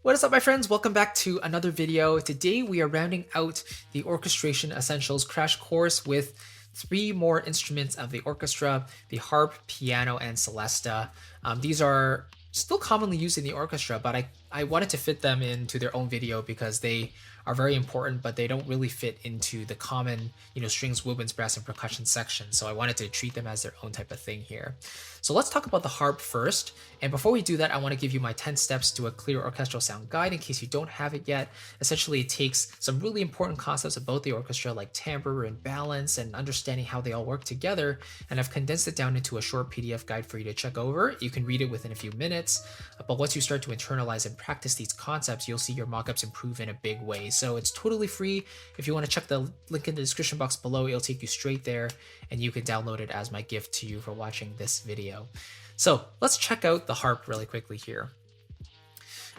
What is up, my friends? Welcome back to another video. Today we are rounding out the Orchestration Essentials crash course with three more instruments of the orchestra: the harp, piano, and celesta. These are still commonly used in the orchestra, but I wanted to fit them into their own video because they are very important, but they don't really fit into the common, strings, woodwinds, brass, and percussion section. So I wanted to treat them as their own type of thing here. So let's talk about the harp first. And before we do that, I want to give you my 10 steps to a clear orchestral sound guide in case you don't have it yet. Essentially, it takes some really important concepts about the orchestra like timbre and balance and understanding how they all work together. And I've condensed it down into a short PDF guide for you to check over. You can read it within a few minutes. But once you start to internalize and practice these concepts, you'll see your mockups improve in a big way. So it's totally free. If you want to check the link in the description box below, it'll take you straight there and you can download it as my gift to you for watching this video. So let's check out the harp really quickly here.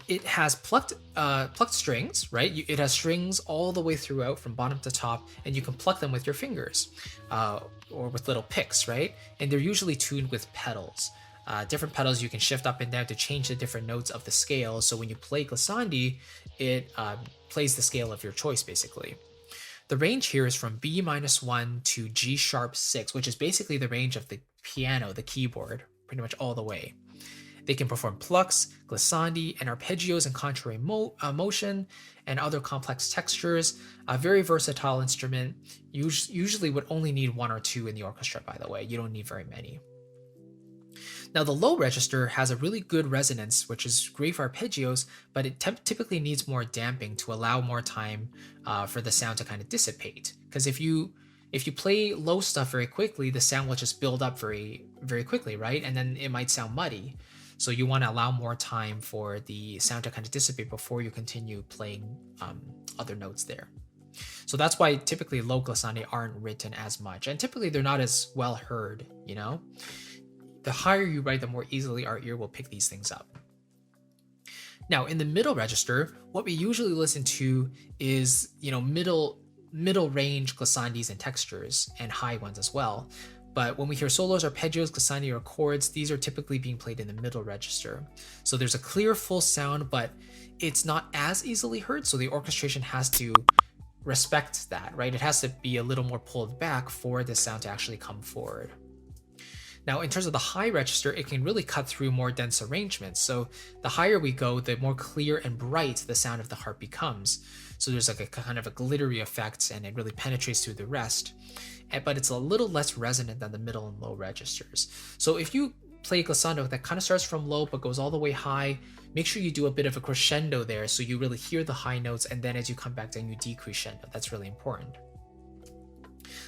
It has plucked strings, right? It has strings all the way throughout from bottom to top, and you can pluck them with your fingers or with little picks, right? And they're usually tuned with pedals. Different pedals you can shift up and down to change the different notes of the scale. So when you play glissandi, it plays the scale of your choice, basically. The range here is from B-1 to G#6, which is basically the range of the piano, the keyboard, pretty much all the way. They can perform plucks, glissandi, and arpeggios in contrary motion, and other complex textures. A very versatile instrument. Usually would only need one or two in the orchestra, by the way. You don't need very many. Now the low register has a really good resonance, which is great for arpeggios, but it typically needs more damping to allow more time for the sound to kind of dissipate. Because if you play low stuff very quickly, the sound will just build up very, very quickly, right? And then it might sound muddy. So you want to allow more time for the sound to kind of dissipate before you continue playing other notes there. So that's why typically low glissandi aren't written as much, and typically they're not as well heard, The higher you write, the more easily our ear will pick these things up. Now, in the middle register, what we usually listen to is, middle range glissandis and textures, and high ones as well. But when we hear solos, arpeggios, glissandi, or chords, these are typically being played in the middle register. So there's a clear, full sound, but it's not as easily heard. So the orchestration has to respect that, right? It has to be a little more pulled back for the sound to actually come forward. Now, in terms of the high register, it can really cut through more dense arrangements. So the higher we go, the more clear and bright the sound of the harp becomes. So there's like a kind of a glittery effect, and it really penetrates through the rest. But it's a little less resonant than the middle and low registers. So if you play a glissando that kind of starts from low but goes all the way high, make sure you do a bit of a crescendo there so you really hear the high notes, and then as you come back down, you decrescendo. That's really important.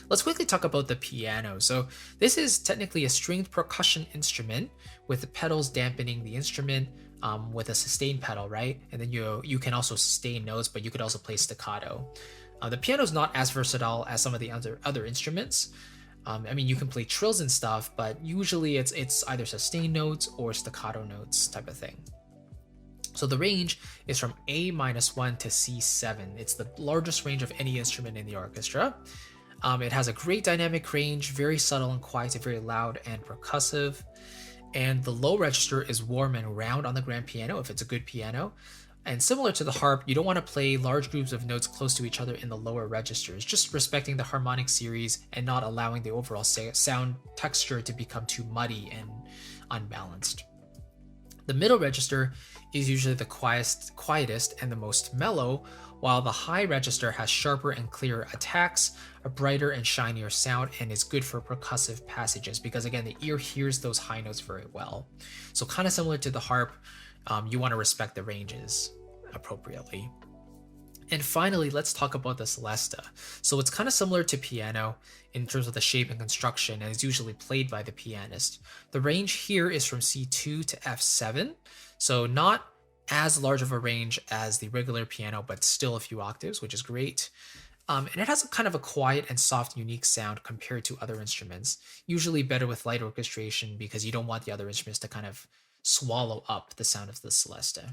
Let's quickly talk about the piano. So this is technically a stringed percussion instrument with the pedals dampening the instrument with a sustain pedal, right? And then you can also sustain notes, but you could also play staccato. The piano is not as versatile as some of the other instruments. You can play trills and stuff, but usually it's either sustain notes or staccato notes type of thing. So the range is from A-1 to C7. It's the largest range of any instrument in the orchestra. It has a great dynamic range, very subtle and quiet, very loud and percussive. And the low register is warm and round on the grand piano if it's a good piano. And similar to the harp, you don't want to play large groups of notes close to each other in the lower registers, just respecting the harmonic series and not allowing the overall sound texture to become too muddy and unbalanced. The middle register is usually the quietest and the most mellow, while the high register has sharper and clearer attacks, a brighter and shinier sound, and is good for percussive passages because, again, the ear hears those high notes very well. So kind of similar to the harp, you want to respect the ranges appropriately. And finally, let's talk about the Celesta. So it's kind of similar to piano in terms of the shape and construction, and is usually played by the pianist. The range here is from C2 to F7, so not as large of a range as the regular piano, but still a few octaves, which is great. And it has a kind of a quiet and soft, unique sound compared to other instruments, usually better with light orchestration because you don't want the other instruments to kind of swallow up the sound of the Celesta.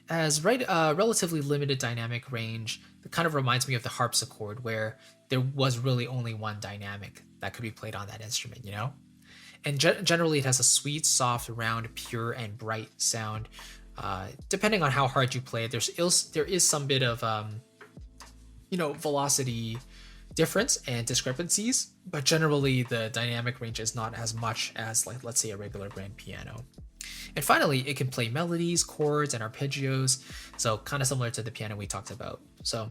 Has relatively limited dynamic range. That kind of reminds me of the harpsichord, where there was really only one dynamic that could be played on that instrument, And generally it has a sweet, soft, round, pure, and bright sound, Depending on how hard you play, there is some bit of velocity difference and discrepancies, but generally the dynamic range is not as much as, like, let's say a regular grand piano. And finally, it can play melodies, chords, and arpeggios, so kind of similar to the piano we talked about. So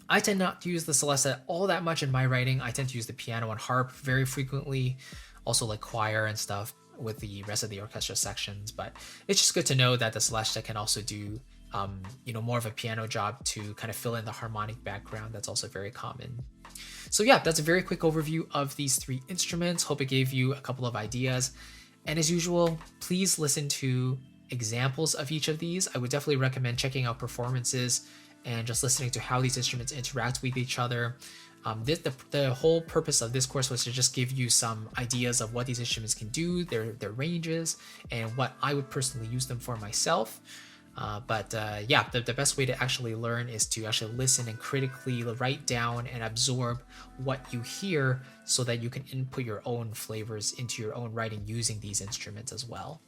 I tend not to use the Celesta all that much in my writing. I tend to use the piano and harp very frequently, also like choir and stuff with the rest of the orchestra sections. But it's just good to know that the Celesta can also do more of a piano job to kind of fill in the harmonic background. That's also very common. So yeah, that's a very quick overview of these 3 instruments. Hope it gave you a couple of ideas. And as usual, please listen to examples of each of these. I would definitely recommend checking out performances and just listening to how these instruments interact with each other. The whole purpose of this course was to just give you some ideas of what these instruments can do, their ranges, and what I would personally use them for myself. The best way to actually learn is to actually listen and critically write down and absorb what you hear so that you can input your own flavors into your own writing using these instruments as well.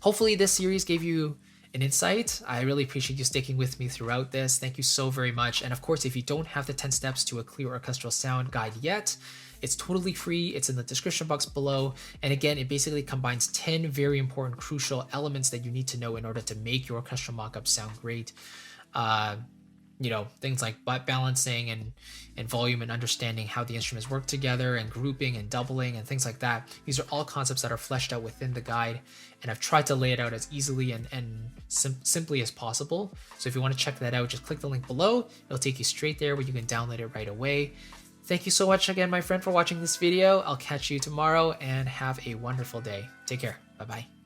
Hopefully this series gave you an insight. I really appreciate you sticking with me throughout this. Thank you so very much. And of course, if you don't have the 10 steps to a clear orchestral sound guide yet, it's totally free. It's in the description box below. And again, it basically combines 10 very important, crucial elements that you need to know in order to make your orchestral mockup sound great. Things like balancing and volume and understanding how the instruments work together and grouping and doubling and things like that. These are all concepts that are fleshed out within the guide, and I've tried to lay it out as easily and simply as possible. So if you want to check that out, just click the link below. It'll take you straight there where you can download it right away. Thank you so much again, my friend, for watching this video. I'll catch you tomorrow and have a wonderful day. Take care. Bye-bye.